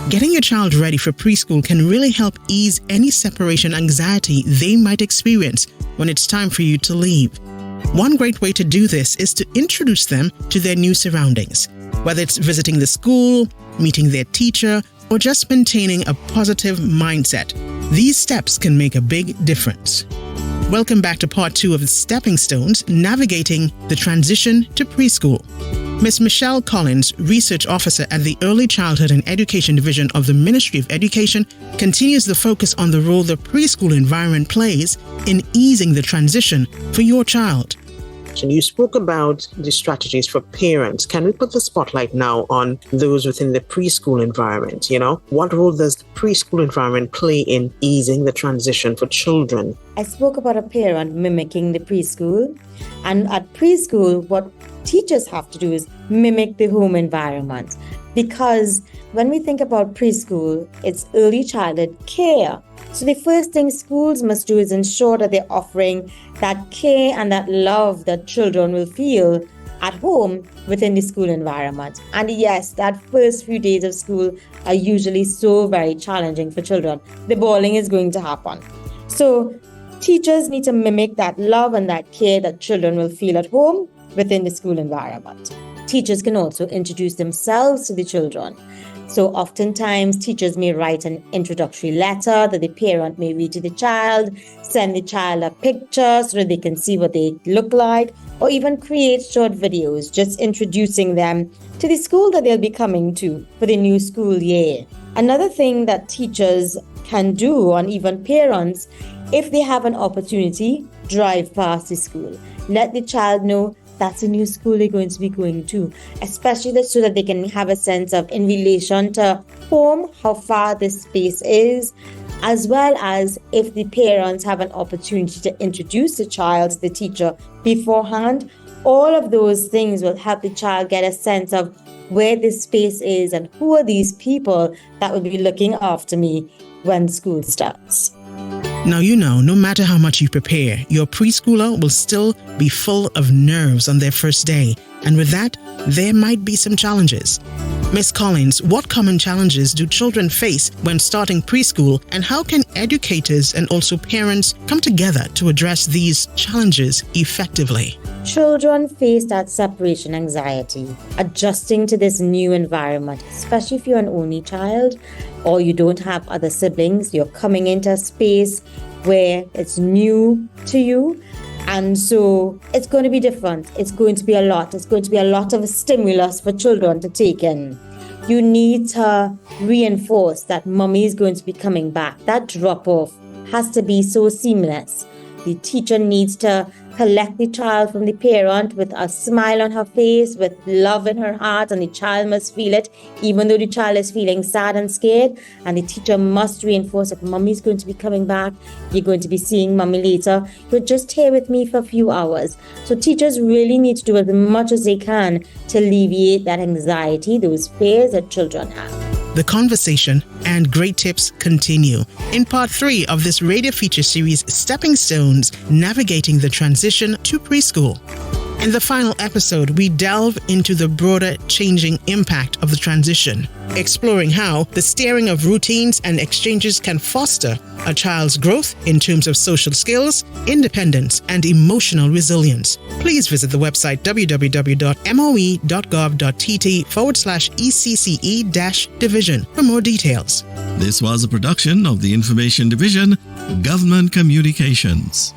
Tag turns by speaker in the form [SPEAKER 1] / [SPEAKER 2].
[SPEAKER 1] Getting your child ready for preschool can really help ease any separation anxiety they might experience when it's time for you to leave. One great way to do this is to introduce them to their new surroundings, whether it's visiting the school, meeting their teacher, or just maintaining a positive mindset. These steps can make a big difference. Welcome back to part 2 of Stepping Stones, Navigating the Transition to Preschool. Ms. Michelle Collins, Research Officer at the Early Childhood and Education Division of the Ministry of Education, continues the focus on the role the preschool environment plays in easing the transition for your child.
[SPEAKER 2] You spoke about the strategies for parents. Can we put the spotlight now on those within the preschool environment? What role does the preschool environment play in easing the transition for children?
[SPEAKER 3] I spoke about a parent mimicking the preschool. And at preschool, what teachers have to do is mimic the home environment. Because when we think about preschool, it's early childhood care. So the first thing schools must do is ensure that they're offering that care and that love that children will feel at home within the school environment. And yes, that first few days of school are usually so very challenging for children. The bawling is going to happen. So teachers need to mimic that love and that care that children will feel at home within the school environment. Teachers can also introduce themselves to the children. So oftentimes teachers may write an introductory letter that the parent may read to the child, send the child a picture so that they can see what they look like, or even create short videos just introducing them to the school that they'll be coming to for the new school year. Another thing that teachers can do, and even parents, if they have an opportunity, drive past the school. Let the child know that's a new school they're going to be going to, especially so that they can have a sense of, in relation to home, how far this space is, as well as if the parents have an opportunity to introduce the child to the teacher beforehand. All of those things will help the child get a sense of where this space is and who are these people that will be looking after me when school starts.
[SPEAKER 1] Now no matter how much you prepare, your preschooler will still be full of nerves on their first day. And with that, there might be some challenges. Ms. Collins, what common challenges do children face when starting preschool, and how can educators and also parents come together to address these challenges effectively?
[SPEAKER 3] Children face that separation anxiety, adjusting to this new environment, especially if you're an only child or you don't have other siblings. You're coming into a space where it's new to you. And so it's going to be different. It's going to be a lot. It's going to be a lot of a stimulus for children to take in. You need to reinforce that mommy is going to be coming back. That drop-off has to be so seamless. The teacher needs to collect the child from the parent with a smile on her face, with love in her heart, and the child must feel it, even though the child is feeling sad and scared. And the teacher must reinforce that mommy's going to be coming back. You're going to be seeing mommy later. You're just here with me for a few hours. So teachers really need to do as much as they can to alleviate that anxiety, those fears that children have.
[SPEAKER 1] The conversation and great tips continue in part 3 of this radio feature series, Stepping Stones, Navigating the Transition to Preschool. In the final episode, we delve into the broader changing impact of the transition, exploring how the steering of routines and exchanges can foster a child's growth in terms of social skills, independence, and emotional resilience. Please visit the website www.moe.gov.tt/ECCE-division for more details.
[SPEAKER 4] This was a production of the Information Division, Government Communications.